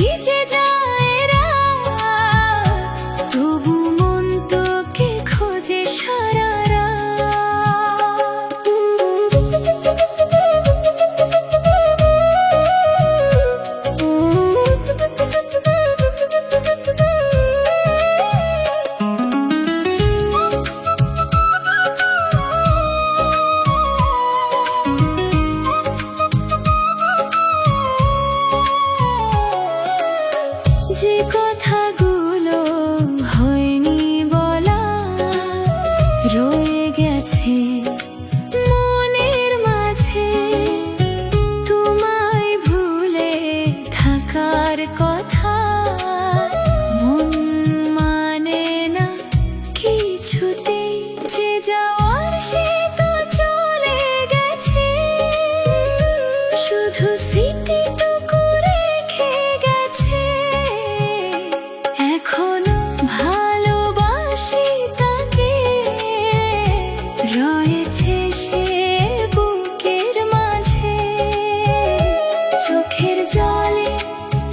ভিজে যায় রাত, তবু মন তোকে খোঁজে সারা রাত। যে কথাগুলো হয়নি বলা রয়ে গেছে মনের মাঝে, তোমায় ভুলে থাকার কথা মন মানে না কিছুতেই। যে যাওয়ার সে তো চলে গেছে, শুধু স্মৃতিটুকু রেখে গেছে। এখনো ভালোবাসি তাকে, রয়েছে সে বুকের মাঝে। চোখের জলে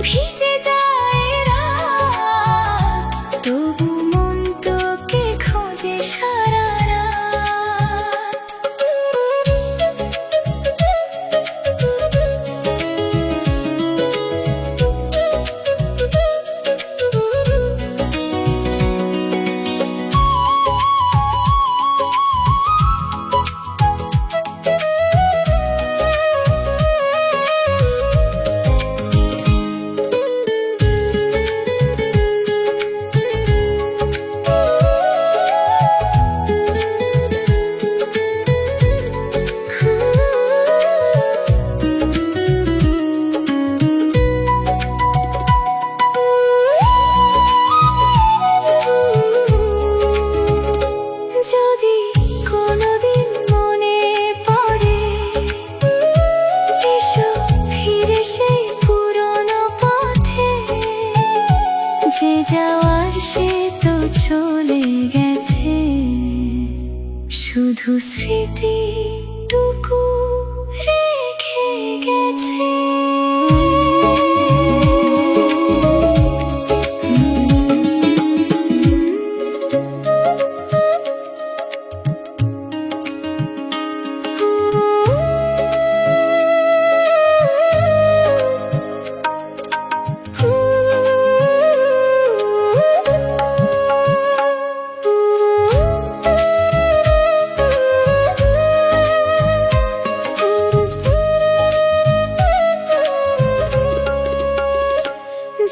ভিজে যায় রাত, তবু মন তোকে খোঁজে সারা রাত। যদি কোনোদিন মনে পড়ে, এসো ফিরে সেই পুরনো পথে। যে যাওয়ার সে তো চলে গেছে, শুধু স্মৃতিটুকু রেখে গেছে।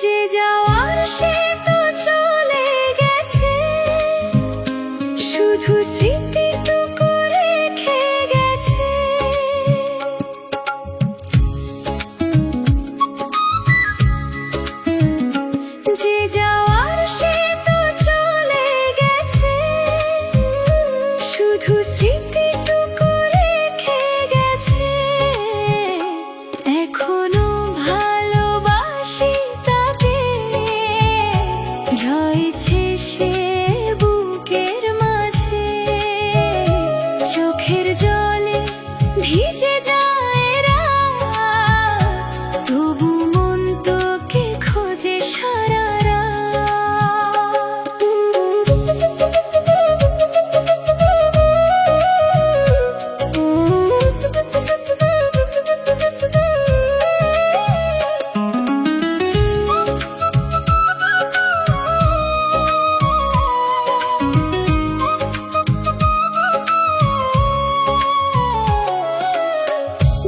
যে যাওয়ার সে তো চলে গেছে, শুধু স্মৃতিটুকু রেখে গেছে। যে যাওয়ার সে তো চলে গেছে, শুধু স্মৃতিটুকু রেখে গেছে। এখনো ভালোবাসি তাকে, রয়েছে সে বুকের মাঝে। চোখের জলে ভিজে যায় রাত, তবু মন তোকে খোঁজে সারা রাত।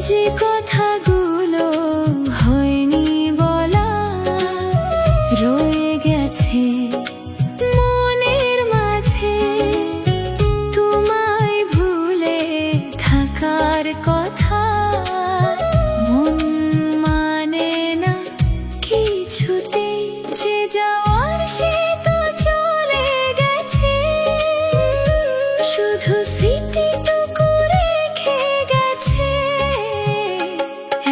যে কথাগুলো হয়নি বলা রয়ে গেছে মনের মাঝে, তোমায় ভুলে থাকার কথা মন মানে না কিছুতেই। যে যাওয়ার সে তো চলে গেছে, শুধু স্মৃতিটুকু রেখে গেছে।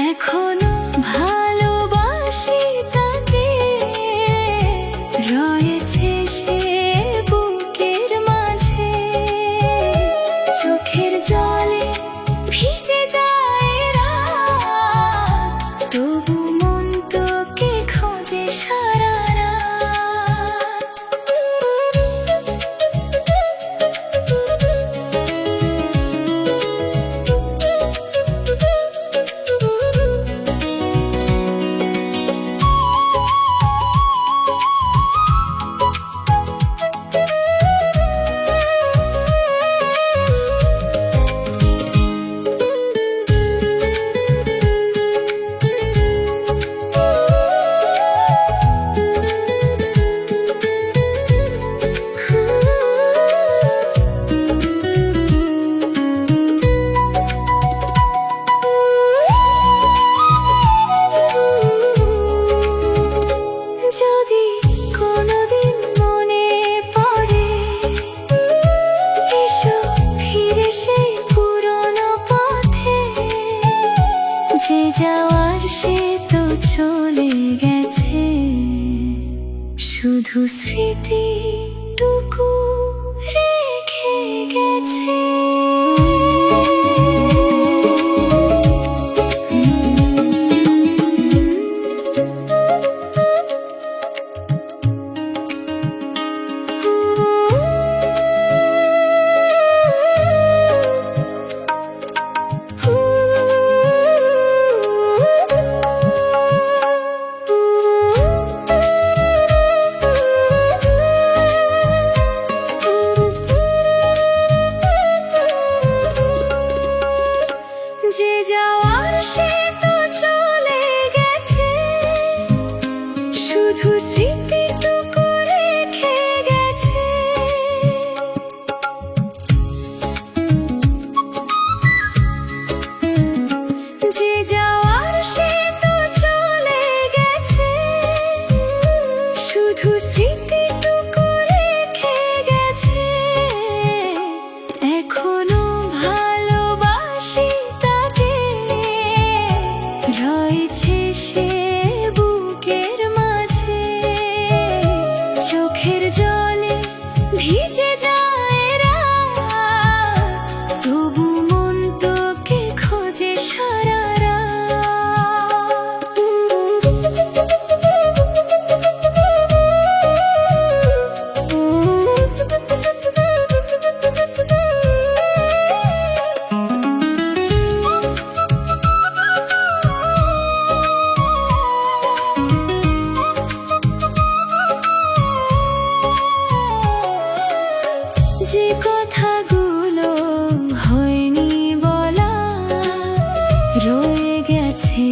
এখনো ভালোবাসি তাকে, রয়েছে সে বুকের মাঝে। চোখের জলে ভিজে যায় রাত, তবু মন তোকে খোঁজে সারা রাত। যদি কোনোদিন মনে পড়ে, এসো ফিরে সেই পুরনো পথে। যে যাওয়ার সে তো চলে গেছে, শুধু স্মৃতিটুকু রেখে গেছে। যে যাওয়ার সে তো চলে গেছে, শুধু স্মৃতিটুকু রেখে গেছে। যে যাওয়ার সে তো চলে গেছে, শুধু স্মৃতিটুকু রেখে গেছে। এখনো ভালোবাসি তাকে, রয়েছে সে বুকের মাঝে। চোখের জলে ভিজে যায় রাত, তবু মন তোকে খোঁজে সারা যে কথাগুলো হয়নি বলা, রয়ে গেছে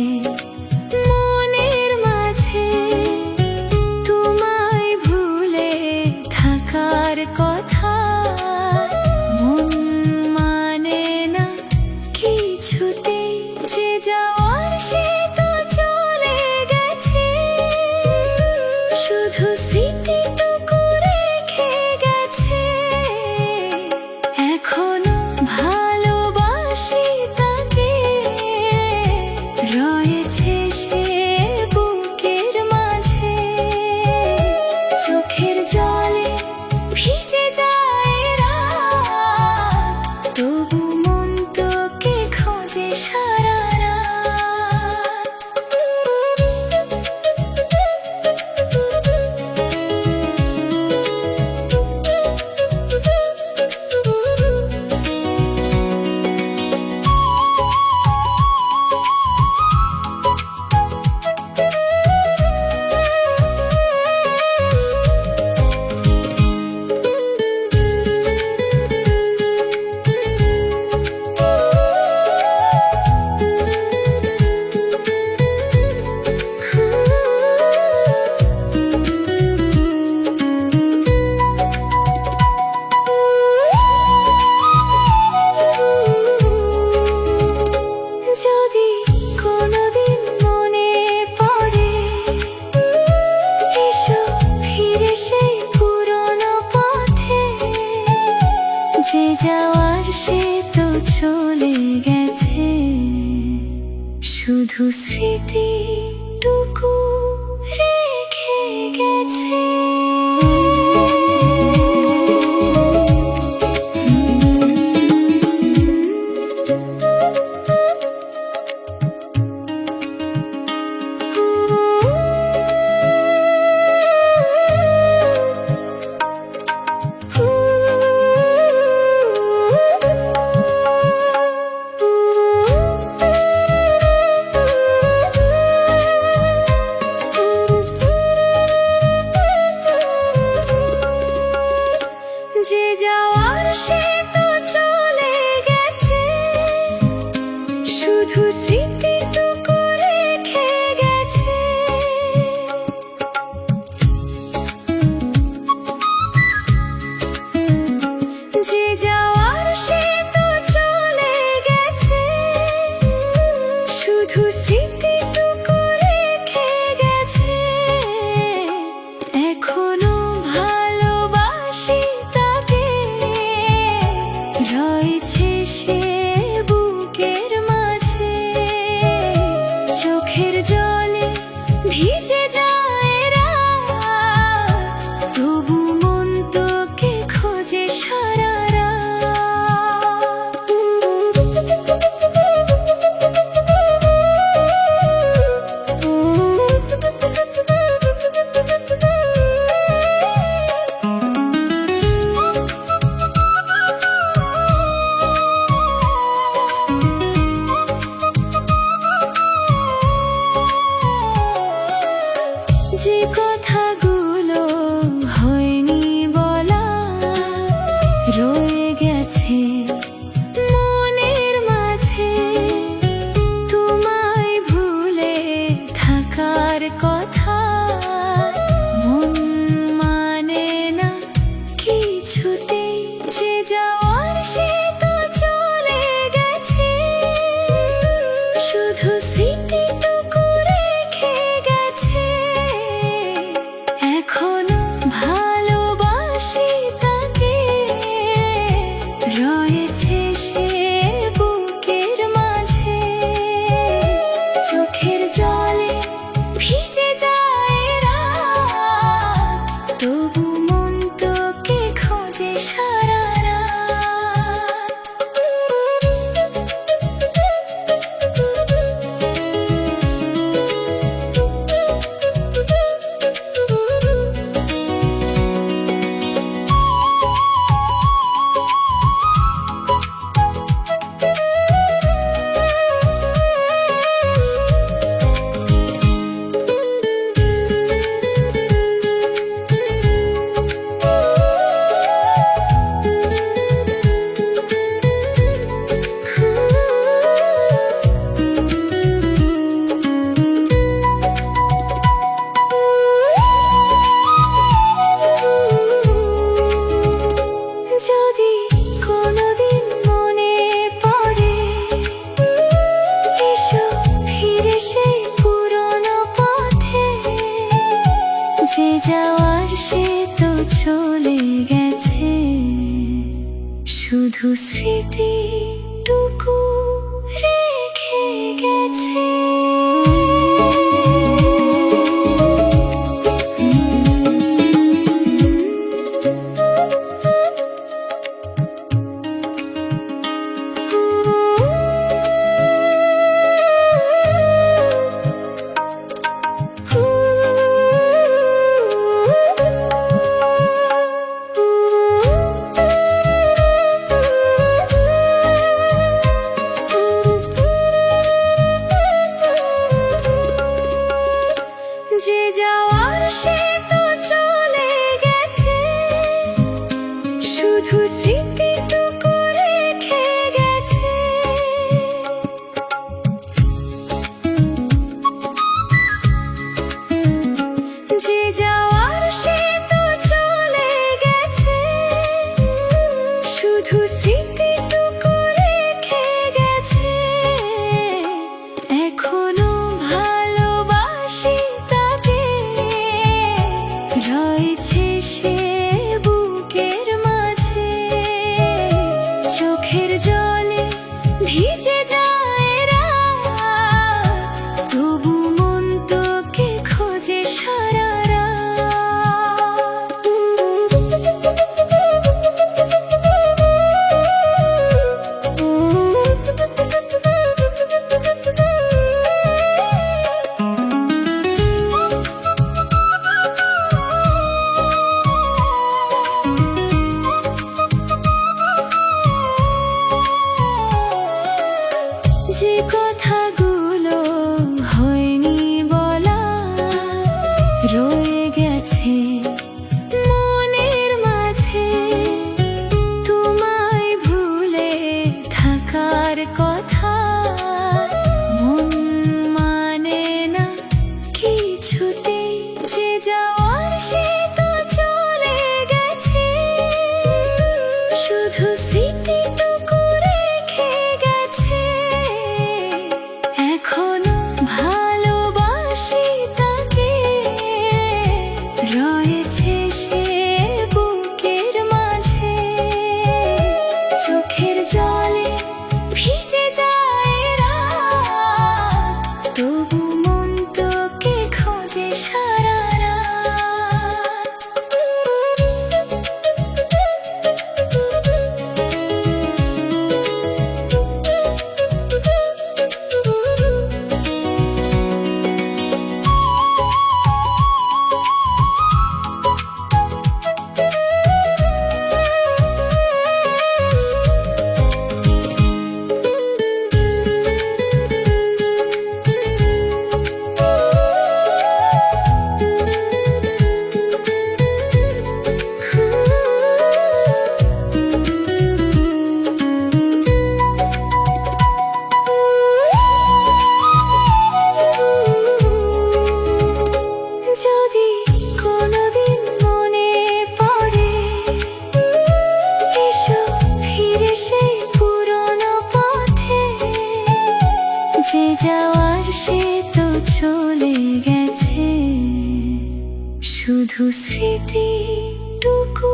মনের মাঝে। তোমায় ভুলে থাকার কথা মন মানে না কিছুতেই। যে যাওয়ার সে তো চলে গেছে, শুধু স্মৃতিটুকু রেখে গেছে। এখনো ভালোবাসি তাকে, রয়েছে সে বুকের মাঝে। চোখের জলে ভিজে যায় রাত, তবু মন তোকে খোঁজে সারা রাত। যদি কোনোদিন মনে পড়ে, এসো ফিরে সেই পুরনো পথে। যে যাওয়ার সে তো চলে গেছে, শুধু স্মৃতিটুকু রেখে গেছে। কথাগুলো হয়নি বলা রয়ে গেছে মনের মাঝে। তোমায় ভুলে থাকার কথা মন মানে না কিছুতেই। যে যাওয়ার সে তো চলে গেছে, শুধু স্মৃতিটুকু রেখে গেছে। এখনো ভালোবাসি তাকে, রয়েছে সে বুকের মাঝে। চোখের জলে ভিজে যায় রাত, তবু মন তোকে খোঁজে সারা রাত। যদি কোনোদিন মনে পড়ে, এসো ফিরে সেই পুরনো পথে। যে যাওয়ার সে তো চলে গেছে, শুধু স্মৃতিটুকু রেখে গেছে। যে যাওয়ার সে তো চলে গেছে, শুধু স্মৃতিটুকু রেখে গেছে। যে যাওয়ার সে তো চলে গেছে, শুধু স্মৃতিটুকু রেখে গেছে। এখনো ভালোবাসি তাকে, রয়েছে সে বুকের মাঝে। চোখের জলে ভিজে যায় রাত, তবু মন তোকে খোঁজে সারা রাত। যে কথাগুলো হয়নি বলা রয়ে গেছে মনের মাঝে। তোমায় ভুলে থাকার কথা মন মানে না কিছুতেই। যে যাওয়ার সে তো চলে গেছে, শুধু স্মৃতিটুকু রেখে গেছে। এখনো ভালোবাসি তাকে, রয়েছে সে বুকের মাঝে। চোখের জলে ভিজে যায় রাত, তবু মন তোকে খোঁজে সারা রাত। যাওয়ার সে তো চলে গেছে, শুধু স্মৃতিটুকু